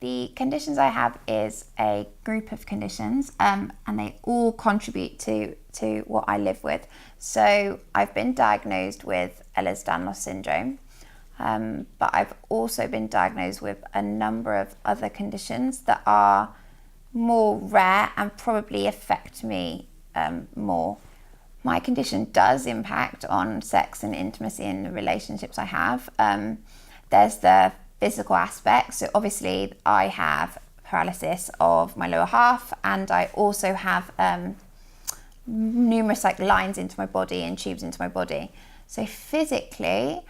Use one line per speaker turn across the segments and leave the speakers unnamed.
The conditions I have is a group of conditions, and they all contribute to what I live with. So I've been diagnosed with Ehlers-Danlos syndrome, but I've also been diagnosed with a number of other conditions that are more rare and probably affect me more. My condition does impact on sex and intimacy in the relationships I have. There's the physical aspects. So obviously I have paralysis of my lower half, and I also have numerous lines into my body and tubes into my body. So physically,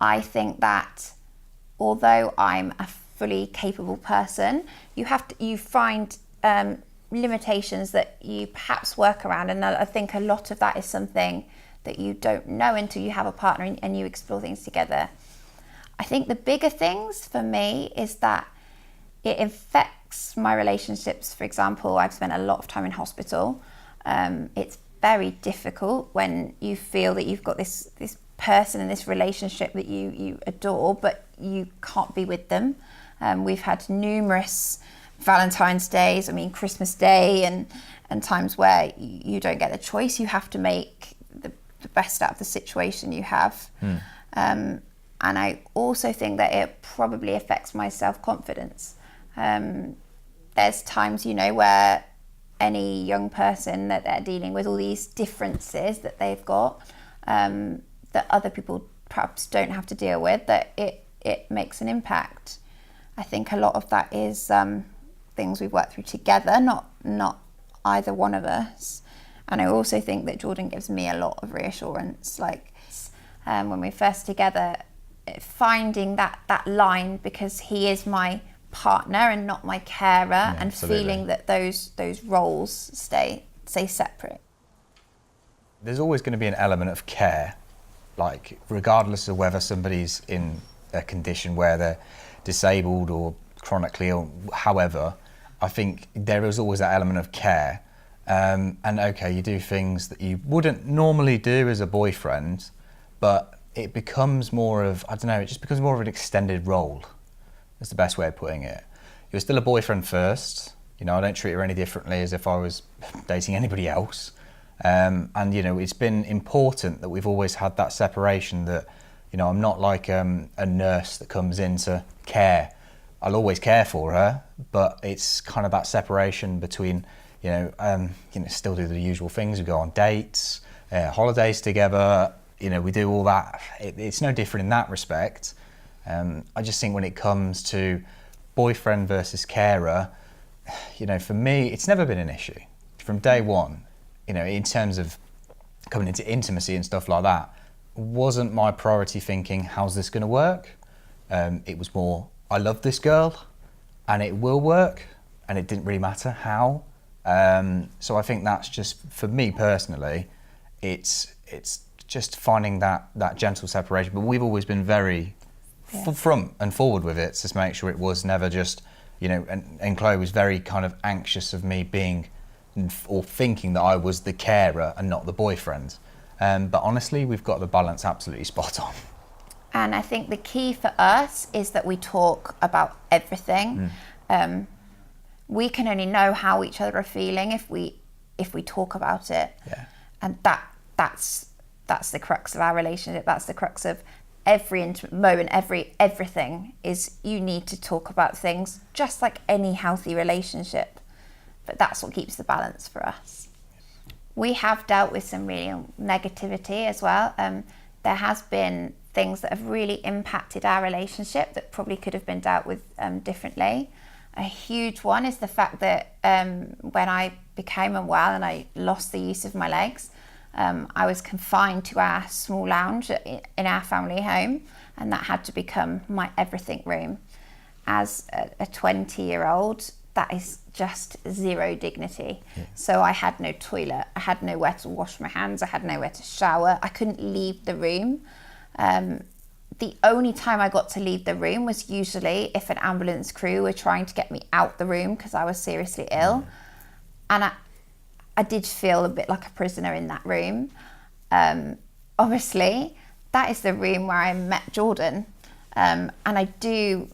I think that although I'm a fully capable person, you find limitations that you perhaps work around, and I think a lot of that is something that you don't know until you have a partner and you explore things together. I think the bigger things for me is that it affects my relationships. For example, I've spent a lot of time in hospital. It's very difficult when you feel that you've got this person in this relationship that you adore, but you can't be with them. We've had numerous Valentine's Days, Christmas Day, and times where you don't get the choice. You have to make the best out of the situation you have. And I also think that it probably affects my self-confidence. There's times, where any young person that they're dealing with all these differences that they've got, that other people perhaps don't have to deal with, that it makes an impact. I think a lot of that is things we've worked through together, not either one of us. And I also think that Jordan gives me a lot of reassurance. When we're first together, finding that line, because he is my partner and not my carer, and absolutely. Feeling that those roles stay separate.
There's always going to be an element of care, regardless of whether somebody's in a condition where they're disabled or chronically ill. However, I think there is always that element of care. And okay, you do things that you wouldn't normally do as a boyfriend, but it becomes more of, it just becomes more of an extended role. That's the best way of putting it. You're still a boyfriend first. I don't treat her any differently as if I was dating anybody else. And it's been important that we've always had that separation, that, I'm not like a nurse that comes in to care. I'll always care for her, but it's kind of that separation between, still do the usual things. We go on dates, holidays together, we do all that. It's no different in that respect. I just think when it comes to boyfriend versus carer, for me, it's never been an issue. From day one, in terms of coming into intimacy and stuff like that, wasn't my priority thinking, how's this going to work? It was more, I love this girl and it will work, and it didn't really matter how. So I think that's just, for me personally, it's just finding that gentle separation. But we've always been very front and forward with it, to make sure it was never just, and Chloe was very kind of anxious of me being or thinking that I was the carer and not the boyfriend. But honestly, we've got the balance absolutely spot on.
And I think the key for us is that we talk about everything. We can only know how each other are feeling if we talk about it.
Yeah.
And that's the crux of our relationship. That's the crux of every intimate moment, everything is, you need to talk about things, just like any healthy relationship. But that's what keeps the balance for us. We have dealt with some real negativity as well. There has been things that have really impacted our relationship that probably could have been dealt with differently. A huge one is the fact that when I became unwell and I lost the use of my legs, I was confined to our small lounge in our family home, and that had to become my everything room. As a 20-year-old, that is just zero dignity. Yeah. So I had no toilet, I had nowhere to wash my hands, I had nowhere to shower, I couldn't leave the room. The only time I got to leave the room was usually if an ambulance crew were trying to get me out the room because I was seriously ill. And I did feel a bit like a prisoner in that room. Obviously, that is the room where I met Jordan. And I do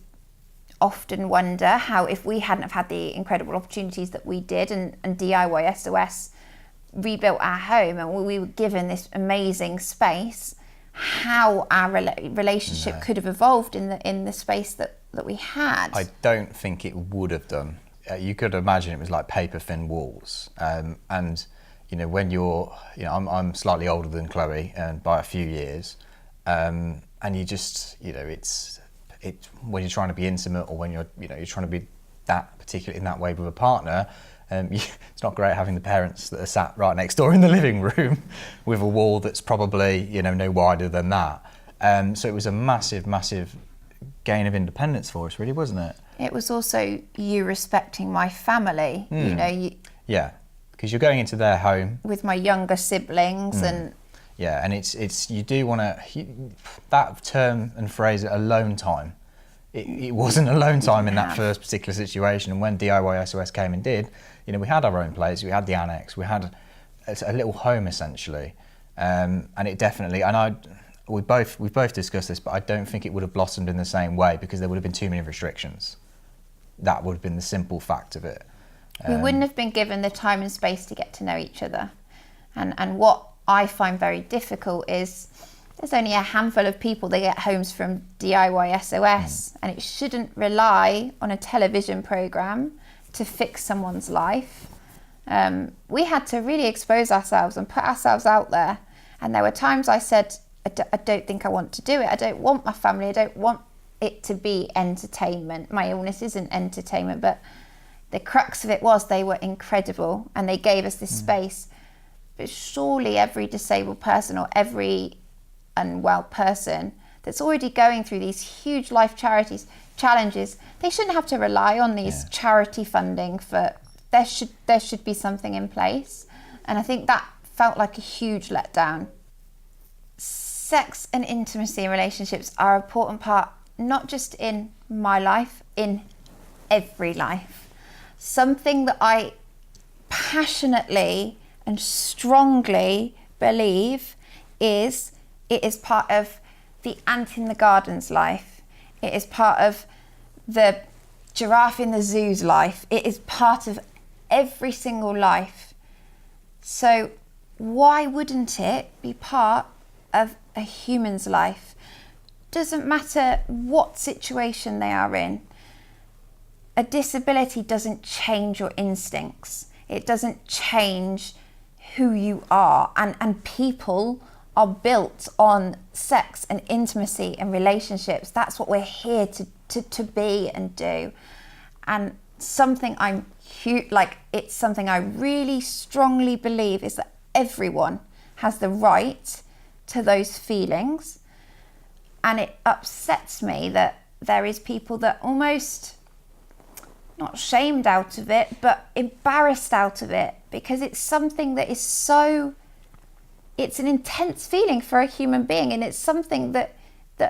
often wonder how, if we hadn't have had the incredible opportunities that we did, and DIY SOS rebuilt our home and we were given this amazing space, how our relationship could have evolved in the space that we had.
I don't think it would have done. You could imagine it was like paper thin walls, and you know, when you're, you know, I'm slightly older than Chloe, and by a few years, and you just, you know, it's when you're trying to be intimate, or when you're trying to be that particular in that way with a partner, it's not great having the parents that are sat right next door in the living room with a wall that's probably, you know, no wider than that. So it was a massive gain of independence for us, really, wasn't it?
It was also you respecting my family, you know.
Yeah, because you're going into their home
with my younger siblings, and
yeah, and it's you do want to, that term and phrase, alone time. It wasn't alone time in that first particular situation, and when DIY SOS came and did, you know, we had our own place, we had the annex, we had a little home essentially, and it definitely, and we've both discussed this, but I don't think it would have blossomed in the same way, because there would have been too many restrictions. That would have been the simple fact of it.
We wouldn't have been given the time and space to get to know each other. And what I find very difficult is there's only a handful of people that get homes from DIY SOS, and it shouldn't rely on a television programme to fix someone's life. We had to really expose ourselves and put ourselves out there. And there were times I said, I don't think I want to do it. I don't want my family. I don't want it to be entertainment. My illness isn't entertainment, but the crux of it was they were incredible and they gave us this space. But surely every disabled person or every unwell person that's already going through these huge life challenges, they shouldn't have to rely on these charity funding for, there should be something in place. And I think that felt like a huge letdown. Sex and intimacy in relationships are an important part, not just in my life, in every life. Something that I passionately and strongly believe is, it is part of the ant in the garden's life. It is part of the giraffe in the zoo's life. It is part of every single life. So why wouldn't it be part of a human's life? Doesn't matter what situation they are in. A disability doesn't change your instincts. It doesn't change who you are. And people are built on sex and intimacy and relationships. That's what we're here to be and do. And something it's something I really strongly believe is that everyone has the right to those feelings. And it upsets me that there is people that almost, not shamed out of it, but embarrassed out of it, because it's something that is so, it's an intense feeling for a human being, and it's something that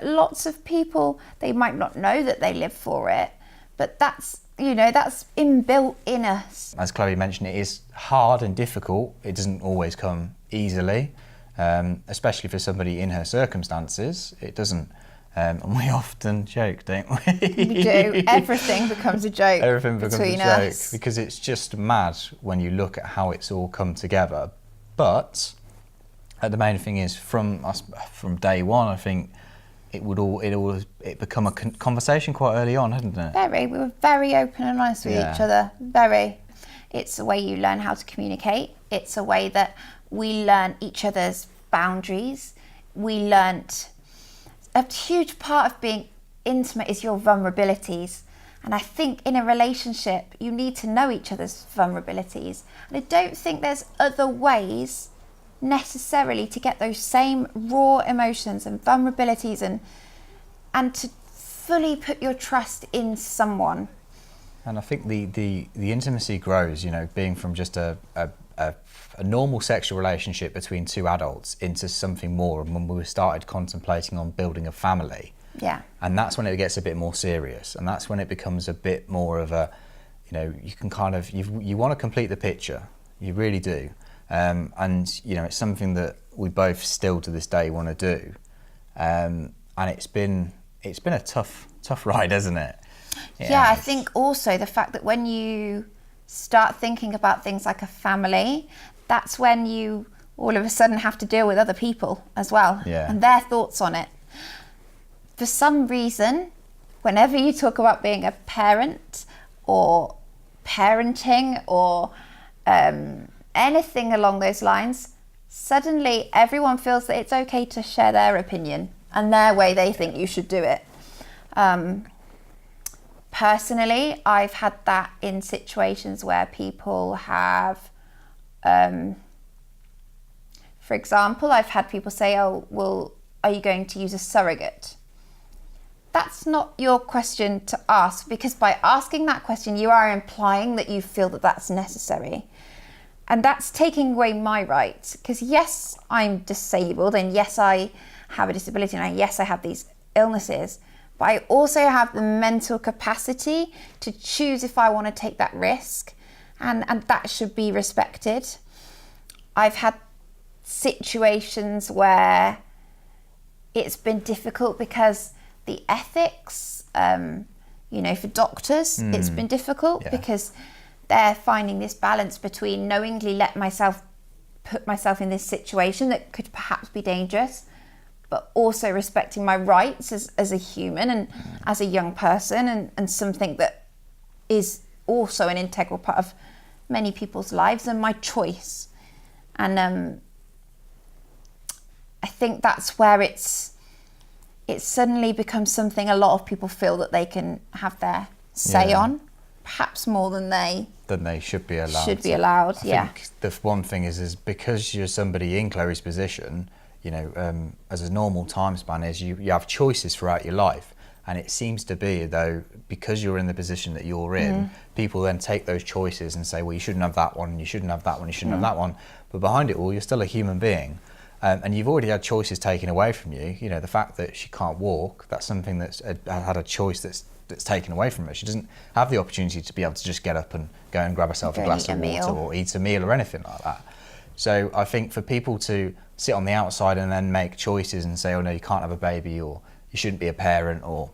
lots of people, they might not know that they live for it, but that's, you know, that's inbuilt in us. As
Chloe mentioned, it is hard and difficult. It doesn't always come easily, especially for somebody in her circumstances. It doesn't. And we often joke, don't we?
We do. Everything becomes a joke.
Everything becomes a joke
us.
Because it's just mad when you look at how it's all come together. But the main thing is, from day one, I think it become a conversation quite early on, hadn't it?
Very. We were very open and honest with each other. Very. It's a way you learn how to communicate. It's a way that we learn each other's boundaries. We learnt. A huge part of being intimate is your vulnerabilities. And I think in a relationship, you need to know each other's vulnerabilities. And I don't think there's other ways necessarily to get those same raw emotions and vulnerabilities and to fully put your trust in someone.
And I think the intimacy grows, you know, being from just a normal sexual relationship between two adults into something more, and when we started contemplating on building a family.
Yeah. And
that's when it gets a bit more serious, and that's when it becomes a bit more of a, you know, you can kind of, you want to complete the picture, you really do. And, you know, it's something that we both still to this day want to do. And it's been a tough ride, hasn't it?
Yeah, I think also the fact that when you start thinking about things like a family, that's when you all of a sudden have to deal with other people as well, and their thoughts on it. For some reason, whenever you talk about being a parent or parenting or anything along those lines, suddenly everyone feels that it's okay to share their opinion and their way they think you should do it. Personally, I've had that in situations where people have, for example, I've had people say, oh, well, are you going to use a surrogate? That's not your question to ask, because by asking that question, you are implying that you feel that that's necessary. And that's taking away my rights, because yes, I'm disabled, and yes, I have a disability, and yes, I have these illnesses, but I also have the mental capacity to choose if I want to take that risk, and that should be respected. I've had situations where it's been difficult because the ethics, for doctors, it's been difficult because they're finding this balance between knowingly put myself in this situation that could perhaps be dangerous, but also respecting my rights as a human and as a young person, and something that is also an integral part of many people's lives, and my choice. And I think that's where it's suddenly becomes something a lot of people feel that they can have their say on, perhaps more than they
should be allowed.
I
think the one thing is because you're somebody in Chloe's position, as a normal time span is you have choices throughout your life, and it seems to be, though, because you're in the position that you're in, people then take those choices and say, well, you shouldn't have that one, you shouldn't have that one, you shouldn't have that one. But behind it all, you're still a human being. And you've already had choices taken away from you. The fact that she can't walk, that's something that's had a choice that's taken away from her. She doesn't have the opportunity to be able to just get up and go and grab herself a glass of water or eat a meal or anything like that. So I think for people to sit on the outside and then make choices and say, oh no, you can't have a baby, or you shouldn't be a parent, or,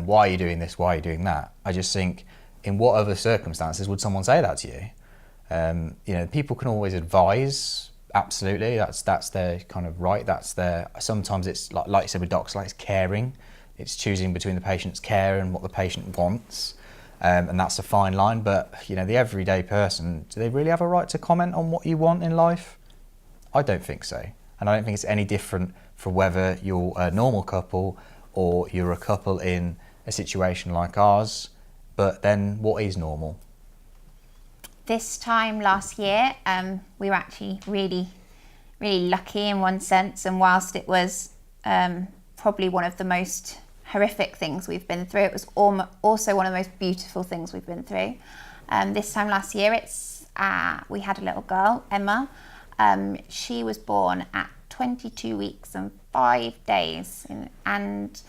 why are you doing this, why are you doing that? I just think, in what other circumstances would someone say that to you? People can always advise. Absolutely, that's their kind of right. That's their. Sometimes it's like you said with docs, like it's caring. It's choosing between the patient's care and what the patient wants, and that's a fine line. But the everyday person, do they really have a right to comment on what you want in life? I don't think so, and I don't think it's any different for whether you're a normal couple or you're a couple in a situation like ours. But then, what is normal?
This time last year, we were actually really, really lucky in one sense. And whilst it was probably one of the most horrific things we've been through, it was also one of the most beautiful things we've been through. This time last year, we had a little girl, Emma. She was born at 22 weeks and 5 days, and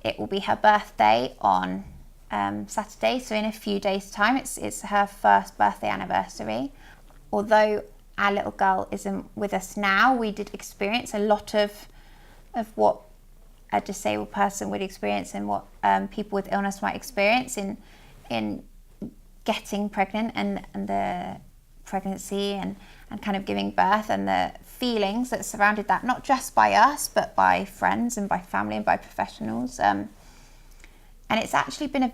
it will be her birthday on Saturday, so in a few days' time. It's her first birthday anniversary. Although our little girl isn't with us now, we did experience a lot of what a disabled person would experience and what people with illness might experience in getting pregnant and the pregnancy and kind of giving birth, and the feelings that surrounded that, not just by us but by friends and by family and by professionals. And it's actually been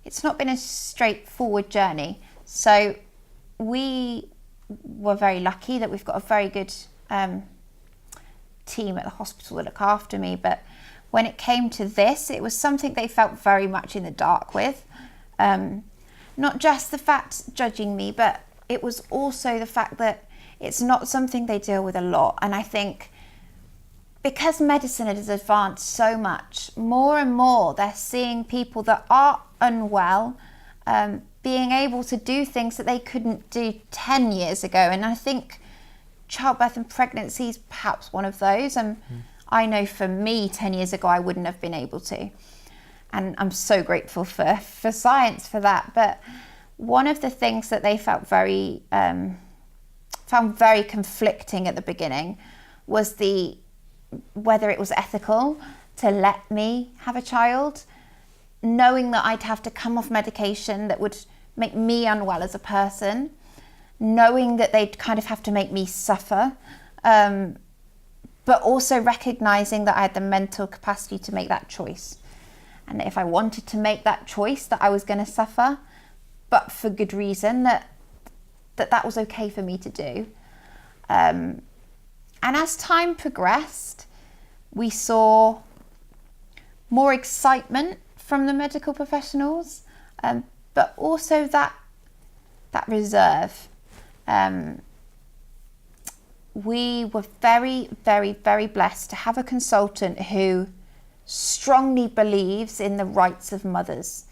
it's not been a straightforward journey. So we were very lucky that we've got a very good team at the hospital that look after me. But when it came to this, it was something they felt very much in the dark with. Not just the fact judging me, but it was also the fact that it's not something they deal with a lot. And I think because medicine has advanced so much, more and more they're seeing people that are unwell being able to do things that they couldn't do 10 years ago. And I think childbirth and pregnancy is perhaps one of those. I know for me 10 years ago I wouldn't have been able to. And I'm so grateful for science for that. But one of the things that they found very conflicting at the beginning was whether it was ethical to let me have a child. knowing that I'd have to come off medication that would make me unwell as a person, knowing that they'd kind of have to make me suffer, but also recognizing that I had the mental capacity to make that choice. And if I wanted to make that choice, that I was going to suffer, but for good reason, that was okay for me to do. And as time progressed, we saw more excitement from the medical professionals, but also that reserve. We were very, very, very blessed to have a consultant who strongly believes in the rights of mothers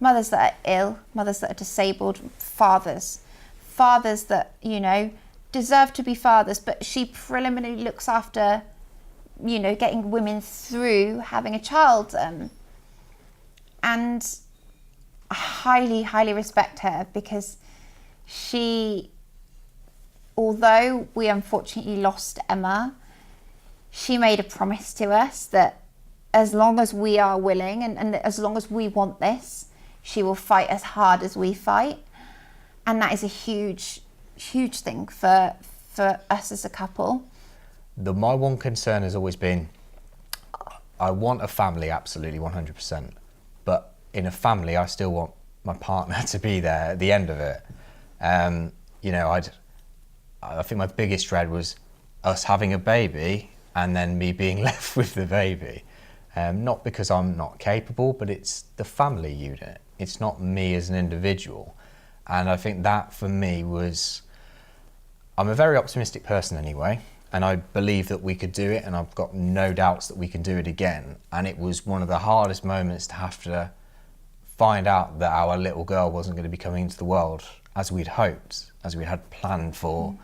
that are ill, mothers that are disabled, fathers that, you know, deserve to be fathers, but she preliminarily looks after, you know, getting women through having a child. And I highly, highly respect her, because she, although we unfortunately lost Emma, she made a promise to us that as long as we are willing and as long as we want this, she will fight as hard as we fight. And that is a huge, huge thing for us as a couple.
My one concern has always been, I want a family, absolutely 100%. But in a family, I still want my partner to be there at the end of it. You know, I think my biggest dread was us having a baby and then me being left with the baby. Not because I'm not capable, but it's the family unit. It's not me as an individual. And I think that for me was, I'm a very optimistic person anyway, and I believe that we could do it, and I've got no doubts that we can do it again. And it was one of the hardest moments to have to find out that our little girl wasn't going to be coming into the world as we'd hoped, as we had planned for,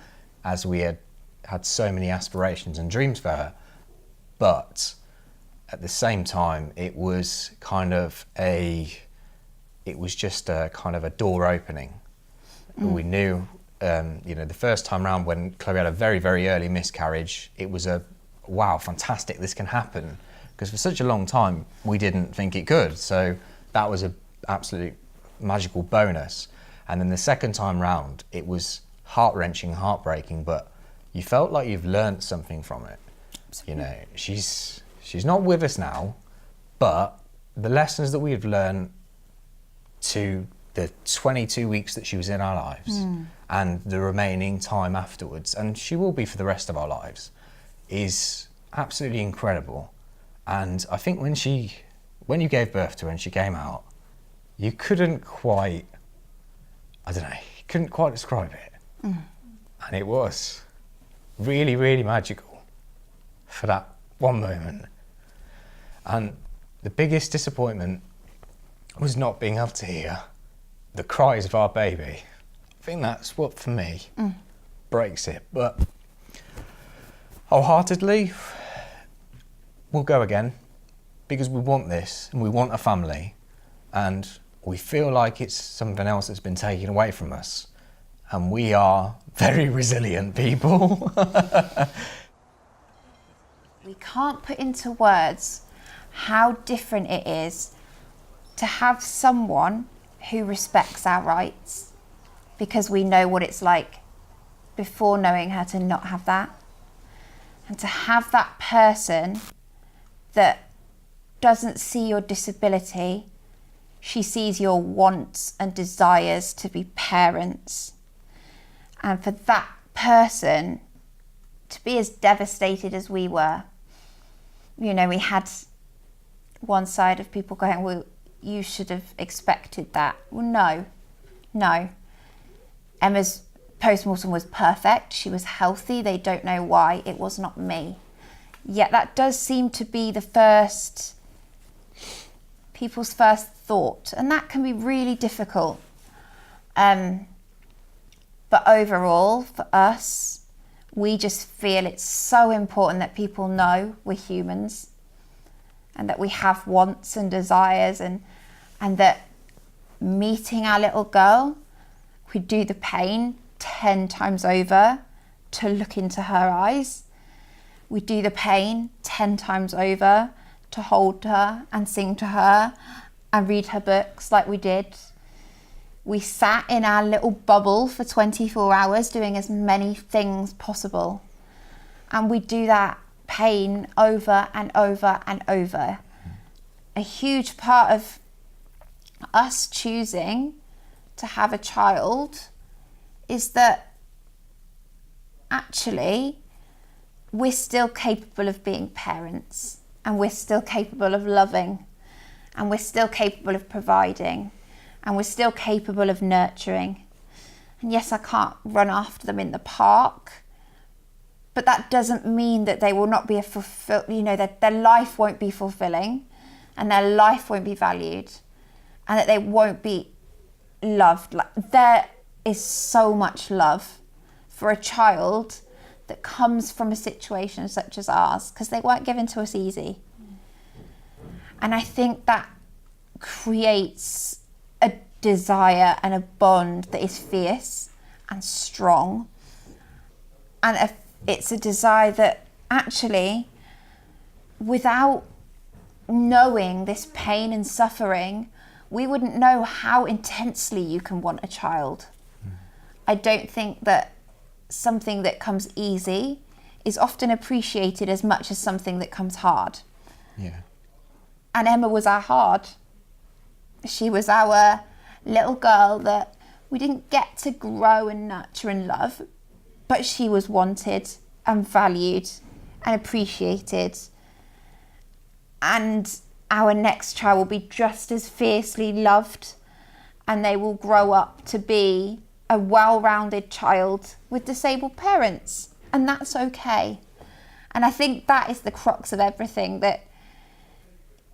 as we had so many aspirations and dreams for her. But at the same time, it was just a kind of a door opening. We knew, you know, the first time round when Chloe had a very, very early miscarriage, it was wow, fantastic, this can happen. Because for such a long time, we didn't think it could. So that was an absolute magical bonus. And then the second time round, it was heart-wrenching, heartbreaking, but you felt like you've learned something from it. Absolutely. You know, she's not with us now, but the lessons that we've learned to the 22 weeks that she was in our lives and the remaining time afterwards, and she will be for the rest of our lives, is absolutely incredible. And I think when you gave birth to her and she came out, you couldn't quite, I don't know, you couldn't quite describe it. And it was really, really magical for that one moment. And the biggest disappointment was not being able to hear the cries of our baby. I think that's what, for me, breaks it. But wholeheartedly, we'll go again, because we want this, and we want a family, and we feel like it's something else that's been taken away from us. And we are very resilient people.
We can't put into words how different it is to have someone who respects our rights, because we know what it's like before knowing her to not have that. And to have that person that doesn't see your disability, she sees your wants and desires to be parents. And for that person to be as devastated as we were, you know, we had one side of people going, well, you should have expected that. Well, no. Emma's postmortem was perfect. She was healthy. They don't know why. It was not me. Yet that does seem to be people's first thought, and that can be really difficult. But overall, for us, we just feel it's so important that people know we're humans, and that we have wants and desires, and that meeting our little girl, we do the pain 10 times over to look into her eyes. We do the pain 10 times over to hold her and sing to her and read her books like we did. We sat in our little bubble for 24 hours doing as many things possible. And we do that pain over and over and over. A huge part of us choosing to have a child is that actually we're still capable of being parents, and we're still capable of loving, and we're still capable of providing, and we're still capable of nurturing. And yes, I can't run after them in the park, but that doesn't mean that they will not be that their life won't be fulfilling, and their life won't be valued, and that they won't be loved. Like, there is so much love for a child that comes from a situation such as ours, because they weren't given to us easy. And I think that creates a desire and a bond that is fierce and strong. And it's a desire that actually, without knowing this pain and suffering, we wouldn't know how intensely you can want a child. I don't think that something that comes easy is often appreciated as much as something that comes hard.
Yeah.
And Emma was our hard. She was our little girl that we didn't get to grow and nurture and love, but she was wanted and valued and appreciated. And our next child will be just as fiercely loved, and they will grow up to be a well-rounded child with disabled parents, and that's okay. And I think that is the crux of everything, that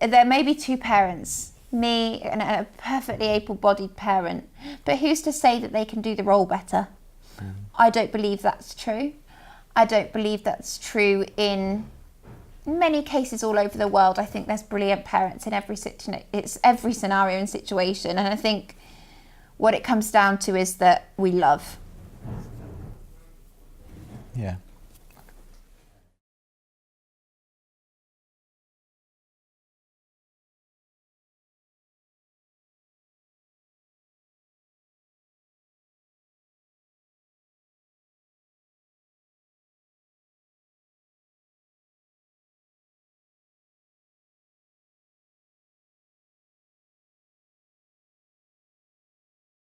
there may be two parents, me and a perfectly able-bodied parent, but who's to say that they can do the role better? I don't believe that's true. I don't believe that's true in many cases all over the world. I think there's brilliant parents in every scenario and situation, and I think what it comes down to is that we love.
Yeah.